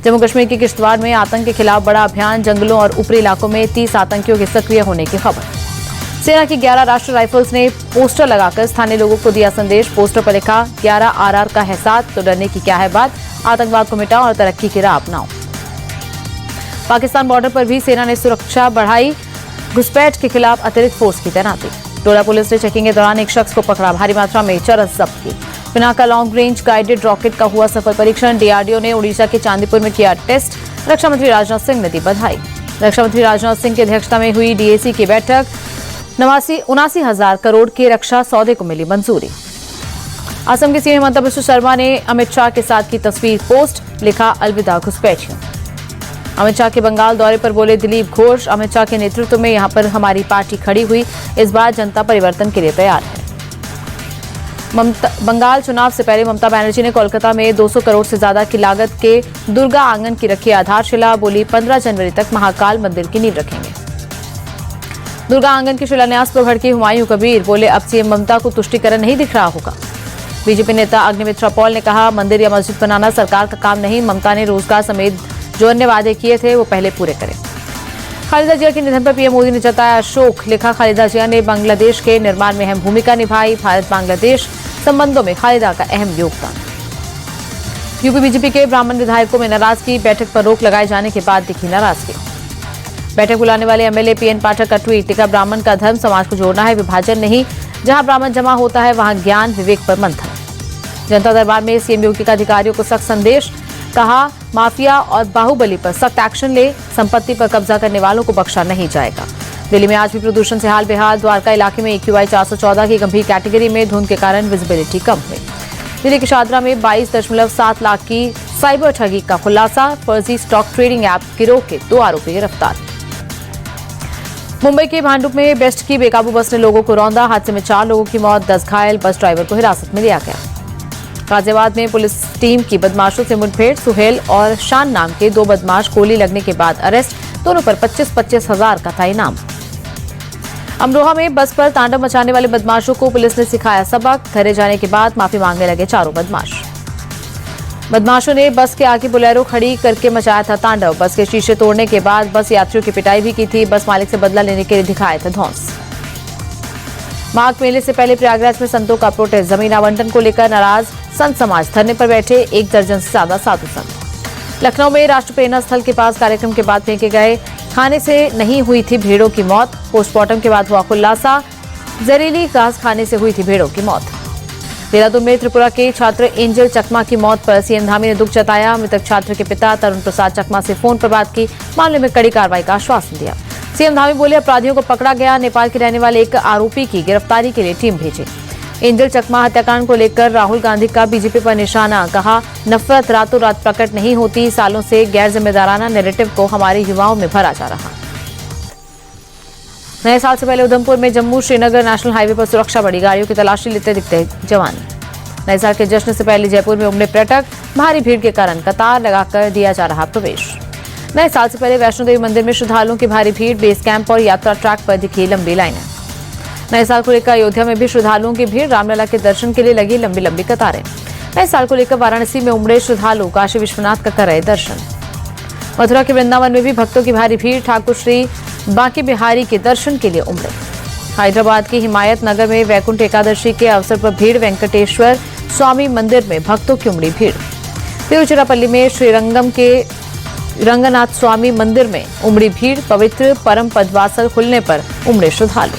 जम्मू कश्मीर के किश्तवाड़ में आतंक के खिलाफ बड़ा अभियान, जंगलों और ऊपरी इलाकों में 30 आतंकियों के सक्रिय होने की खबर। सेना की 11 राष्ट्रीय राइफल्स ने पोस्टर लगाकर स्थानीय लोगों को दिया संदेश। पोस्टर पर लिखा, 11 RR का है साथ, तो डरने की क्या है बात, आतंकवाद को मिटाओ और तरक्की की राह अपनाओ। पाकिस्तान बॉर्डर पर भी सेना ने सुरक्षा बढ़ाई, घुसपैठ के खिलाफ अतिरिक्त फोर्स की तैनाती। डोडा पुलिस ने चेकिंग के दौरान एक शख्स को पकड़ा, भारी मात्रा में चरस जब्त की। Pinaka long range guided rocket का हुआ सफल परीक्षण। DRDO ने उड़ीसा के चांदीपुर में किया टेस्ट। रक्षा मंत्री राजनाथ सिंह ने दी बधाई। रक्षा मंत्री राजनाथ सिंह की अध्यक्षता में हुई DAC की बैठक। 79,000 करोड़ के रक्षा सौदे को मिली मंजूरी। असम के सीएम हिमंता बिस्वा शर्मा ने अमित शाह के साथ की तस्वीर पोस्ट, लिखा, अलविदा घुसपैठियों। अमित शाह के बंगाल दौरे पर बोले दिलीप घोष, अमित शाह के नेतृत्व में यहां पर हमारी पार्टी खड़ी हुई, इस बार जनता परिवर्तन के लिए तैयार है। बंगाल चुनाव से पहले ममता बनर्जी ने कोलकाता में 200 करोड़ से ज्यादा की लागत के दुर्गा आंगन की रखी आधारशिला। बोली, 15 जनवरी तक महाकाल मंदिर की नींव रखेंगे। दुर्गा आंगन के शिलान्यास पर भड़की हुमायूं कबीर, बोले अब सीएम ममता को तुष्टीकरण नहीं दिख रहा होगा। बीजेपी नेता अग्निमित्रा पॉल ने कहा, मंदिर या मस्जिद बनाना सरकार का काम नहीं, ममता ने रोजगार समेत जो अन्य वादे किए थे वो पहले पूरे करें। खालिदा जिया के निधन पर पीएम मोदी ने जताया शोक, लिखा, खालिदा जिया ने बांग्लादेश के निर्माण में अहम भूमिका निभाई, भारत बांग्लादेश संबंधों में खालिदा का अहम योगदान। यूपी बीजेपी के ब्राह्मण विधायकों में नाराजगी, बैठक पर रोक लगाए जाने के बाद दिखी नाराजगी। बैठक बुलाने वाले MLA PN पाठक का ट्वीट, लिखा, ब्राह्मण का धर्म समाज को जोड़ना है, विभाजन नहीं। जहां ब्राह्मण जमा होता है वहां ज्ञान विवेक पर मंथन। जनता दरबार में सीएम योगी का अधिकारियों को सख्त संदेश, कहा, माफिया और बाहुबली पर सख्त एक्शन ले, संपत्ति पर कब्जा करने वालों को बख्शा नहीं जाएगा। दिल्ली में आज भी प्रदूषण से हाल बेहाल। द्वारका इलाके में AQI 414 की गंभीर कैटेगरी में धुंध के कारण विजिबिलिटी कम हुई। दिल्ली के शादरा में 22.7 लाख की साइबर ठगी का खुलासा। फर्जी स्टॉक ट्रेडिंग ऐप गिरोह के 2 आरोपी गिरफ्तार। मुंबई के भांडुप में बेस्ट की बेकाबू बस ने लोगों को रौंदा। हादसे में 4 लोगों की मौत, 10 घायल। बस ड्राइवर को हिरासत में लिया गया। गाजियाबाद में पुलिस टीम की बदमाशों से मुठभेड़। सुहेल और शान नाम के 2 बदमाश गोली लगने के बाद अरेस्ट। दोनों पर 25-25 हजार का था इनाम। अमरोहा में बस पर तांडव मचाने वाले बदमाशों को पुलिस ने सिखाया सबक। घरे जाने के बाद माफी मांगने लगे चारों बदमाश। बदमाशों ने बस के आगे बोलेरो खड़ी करके मचाया था तांडव। बस के शीशे तोड़ने के बाद बस यात्रियों की पिटाई भी की थी। बस मालिक से बदला लेने के लिए दिखाए थे धौंस। माघ मेले से पहले प्रयागराज में संतों का प्रोटेस्ट। जमीन आवंटन को लेकर नाराज संत समाज धरने पर बैठे। 1 दर्जन से ज्यादा साधु संत। लखनऊ में राष्ट्र प्रेरणा स्थल के पास कार्यक्रम के बाद फेंके गए खाने से नहीं हुई थी भेड़ों की मौत। पोस्टमार्टम के बाद हुआ खुलासा, जहरीली घास खाने से हुई थी भेड़ों की मौत। देहरादून में त्रिपुरा के छात्र एंजल चकमा की मौत पर सीएम धामी ने दुख जताया। मृतक छात्र के पिता तरुण प्रसाद चकमा से फोन पर बात की, मामले में कड़ी कार्रवाई का आश्वासन दिया। सीएम धामी बोले, अपराधियों को पकड़ा गया। नेपाल के रहने वाले एक आरोपी की गिरफ्तारी के लिए टीम भेजी। एंजल चकमा हत्याकांड को लेकर राहुल गांधी का बीजेपी पर निशाना, कहा, नफरत रातों रात प्रकट नहीं होती। सालों से गैर जिम्मेदाराना नैरेटिव को हमारे युवाओं में भरा जा रहा। नए साल से पहले उधमपुर में जम्मू श्रीनगर नेशनल हाईवे पर सुरक्षा बढ़ी। गाड़ियों की तलाशी लेते दिखते जवान। नए साल के जश्न से पहले जयपुर में उमड़े पर्यटक। भारी भीड़ के कारण कतार लगाकर दिया जा रहा प्रवेश। नए साल से पहले वैष्णो देवी मंदिर में श्रद्धालुओं की भारी भीड़। बेस कैंप और यात्रा ट्रैक पर दिखी लंबी लाइनें। नए साल को लेकर अयोध्या में भी श्रद्धालुओं की भीड़। रामलला के दर्शन के लिए लगी लंबी लंबी कतारें। नए साल को लेकर वाराणसी में उमड़े श्रद्धालु। काशी विश्वनाथ का कर रहे दर्शन। मथुरा के वृंदावन में भी भक्तों की भारी भीड़। ठाकुर श्री बांके बिहारी के दर्शन के लिए उमड़े। हैदराबाद की हिमायत नगर में वैकुंठ एकादशी के अवसर पर भीड़। वेंकटेश्वर स्वामी मंदिर में भक्तों की उमड़ी भीड़। तिरुचिरापल्ली में श्रीरंगम के रंगनाथ स्वामी मंदिर में उमड़ी भीड़। पवित्र परम पदवासल खुलने पर उमड़े श्रद्धालु।